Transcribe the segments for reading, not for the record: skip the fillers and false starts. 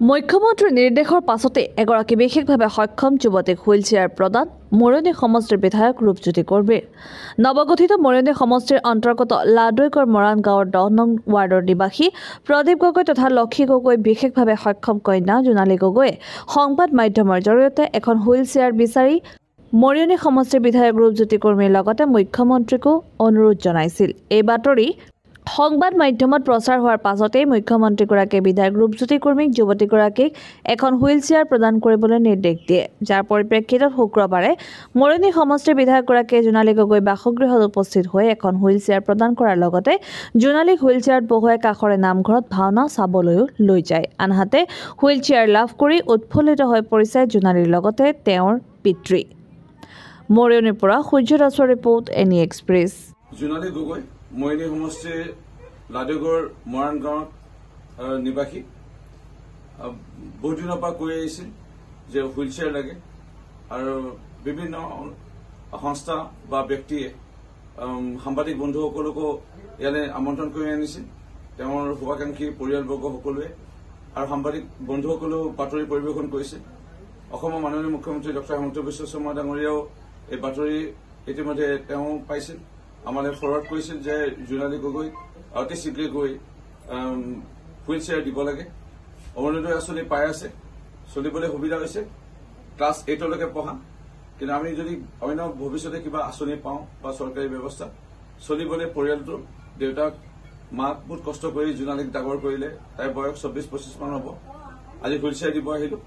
মুখ্যমন্ত্ৰীৰ নিৰ্দেশৰ পাছতে এগৰাকী বিশেষভাৱে সক্ষম যুৱতীক হুইল চেয়াৰ প্ৰদান মৰিয়নি সমষ্টিৰ বিধায়ক ৰূপজ্যোতি কৰ্মীৰ নৱগঠিত মৰিয়নি সমষ্টিৰ অন্তৰ্গত লাডৈগড় মৰাণ গাঁৱৰ 10 নং ৱাৰ্ডৰ নিবাসী প্ৰদীপ গগৈ তথা লক্ষী গগৈ বিশেষভাৱে সক্ষম কন্যা জোনালী গগৈয়ে সংবাদ মাধ্যমৰ জৰিয়তে এখন হুইল চেয়াৰ বিচাৰি মৰিয়নি সমষ্টিৰ বিধায়ক ৰূপজ্যোতি কৰ্মীৰ লগতে মুখ্যমন্ত্ৰীকো অনুৰোধ জনাইছিল। এই বাতৰি সংবাদ মাধ্যমত প্ৰচাৰ হোৱাৰ পাছতে মুখ্যমন্ত্ৰীগৰাকীয়ে বিধায়ক ৰূপজ্যোতি কৰ্মীক যুৱতীগৰাকীক এখন হুইল চেয়াৰ প্ৰদান কৰিবলৈ নিৰ্দেশ দিয়ে, যাৰ পৰিপ্ৰেক্ষিতত শুক্ৰবাৰে মৰিয়নি সমষ্টিৰ বিধায়কগৰাকীয়ে জোনালী গগৈ বাসগৃহত উপস্থিত হৈ এখন হুইল চেয়াৰ প্ৰদান কৰাৰ লগতে জোনালীক হুইল চেয়াৰত বহুৱাই কাষৰে নামঘৰত ভাওনা চাবলৈও লৈ যায়। আনহাতে হুইল চেয়াৰ লাভ কৰি উৎফুল্লিত হৈ পৰিছে জোনালীৰ লগতে তেওঁৰ পিতৃ। মৰিয়নিৰ পৰা সূৰ্য দাসৰ report any express. Jonali Gogoi Mariani সমষ্টিৰ লাডৈগড় মৰাণ গাঁৱৰ নিবাসী বহুদিনৰ পৰা কৈ আহিছিল যে হুইল চেয়াৰ লাগে আৰু বিভিন্ন সংস্থা বা ব্যক্তিয়ে সাংবাদিক বন্ধুসকলকো ইয়ালৈ আমন্ত্ৰণ কৰি আনিছিল। তেওঁৰ শুভাকাংক্ষী পৰিয়ালবৰ্গ সকলোৱে আৰু সাংবাদিক বন্ধুসকলেও বাতৰি পৰিৱেশন কৰিছিল। অসমৰ মাননীয় মুখ্যমন্ত্ৰী ডক্টৰ হিমন্ত বিশ্ব শৰ্মা ডাঙৰীয়াও এই বাতৰি ইতিমধ্যে তেওঁ পাইছিল, আমালৈ ফৰৱাৰ্ড কৰিছিল যে জোনালী গগৈ অতি শীঘ্ৰে গৈ হুইল চেয়াৰ দিব লাগে। অৰুণোদয় আঁচনি পাই আছে, চলিবলৈ সুবিধা হৈছে, ক্লাছ 8লৈকে পঢ়া। কিন্তু আমি যদি অন্য ভৱিষ্যতে কিবা আঁচনি পাওঁ বা চৰকাৰী ব্যৱস্থা চলিবলৈ পৰিয়ালটো দেউতাক মাক বহুত কষ্ট কৰি জোনালীক ডাঙৰ কৰিলে, তাইৰ বয়স 24-25 মান হ'ব। আজি হুইল চেয়াৰ দিব আহিলো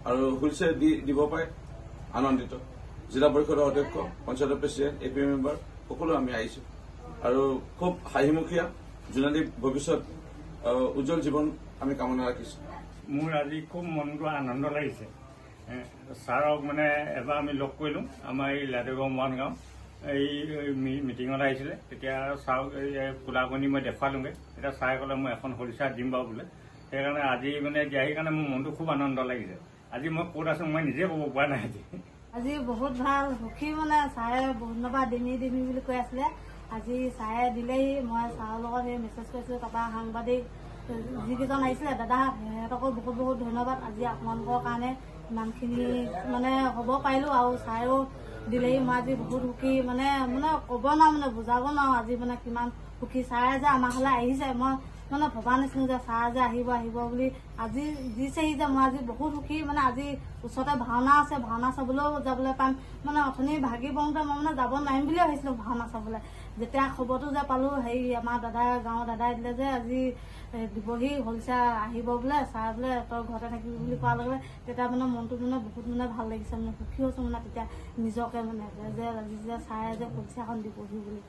আৰু হুইল চেয়াৰ দিব পাই আনন্দিত। জিলা পৰিষদৰ অধ্যক্ষ, পঞ্চায়তৰ প্ৰেচিডেণ্ট, এপি মেম্বাৰ সকলো আমি আহিছো আৰু খুব হাঁহিমুখীয়া জোনালীৰ ভৱিষ্যত উজ্জ্বল জীৱন আমি কামনা ৰাখিছো। মোৰ আজি খুব মনটো আনন্দ লাগিছে। ছাৰক মানে এবাৰ আমি লগ কৰিলোঁ আমাৰ এই লাডৈগড় মৰাণ গাঁও এই মিটিঙত আহিছিলে, তেতিয়া ছাৰক ফুলাকণি মই দেখুৱালোঁগৈ। তেতিয়া ছাৰে ক'লে মই এখন হুইল চেয়াৰ দিম বাৰু বোলে। সেইকাৰণে আজি মানে দিয়াৰ কাৰণে মোৰ মনটো খুব আনন্দ লাগিছে। আজি মই ক'ত আছো মই নিজে ক'ব পৰা নাই। আজি বহুত ভাল সুখী, মানে ছাৰে বহুত দিনৰ পৰা দিমি বুলি কৈ আছিলে। আজি ছাৰে দিলেহি, মই ছাৰৰ লগত সেই মেছেজ কৰিছিলোঁ। তাৰপৰা সাংবাদিক যিকেইজন আহিছিলে দাদা, সিহঁতকো বহুত বহুত ধন্যবাদ। আজি আপোনালোকৰ কাৰণে ইমানখিনি মানে হ'ব পাৰিলোঁ আৰু ছাৰেও দিলেহি। মই আজি বহুত সুখী, মানে ক'ব নোৱাৰো, মানে বুজাব নোৱাৰো আজি মানে কিমান সুখী। ছাৰে যে আমাৰ ঘৰলৈ আহিছে, মই মানে ভবা নাছিলো যে ছাৰ যে আহিব বুলি। আজি দিছেহি যে মই আজি বহুত সুখী। মানে আজি ওচৰতে ভাওনা আছে, ভাওনা চাবলৈও যাবলৈ পাম। মানে অথনি ভাগি পৰোঁতে মই মানে যাব নোৱাৰিম বুলিয়ে ভাবিছিলো ভাওনা চাবলৈ। যেতিয়া খবৰটো যে পালো, হেৰি আমাৰ গাঁৱৰ দাদাই দিলে যে আজি দিবহি হুইল চেয়াৰ আহিব বোলে, ছাৰ বোলে তই ঘৰতে থাকিবি বুলি কোৱাৰ লগে তেতিয়া মানে মনটো মানে বহুত ভাল লাগিছে। মানে সুখী হৈছো মানে তেতিয়া নিজকে মানে যে আজি যে ছাৰে যে হুইল চেয়াৰখন দিবহি বুলি।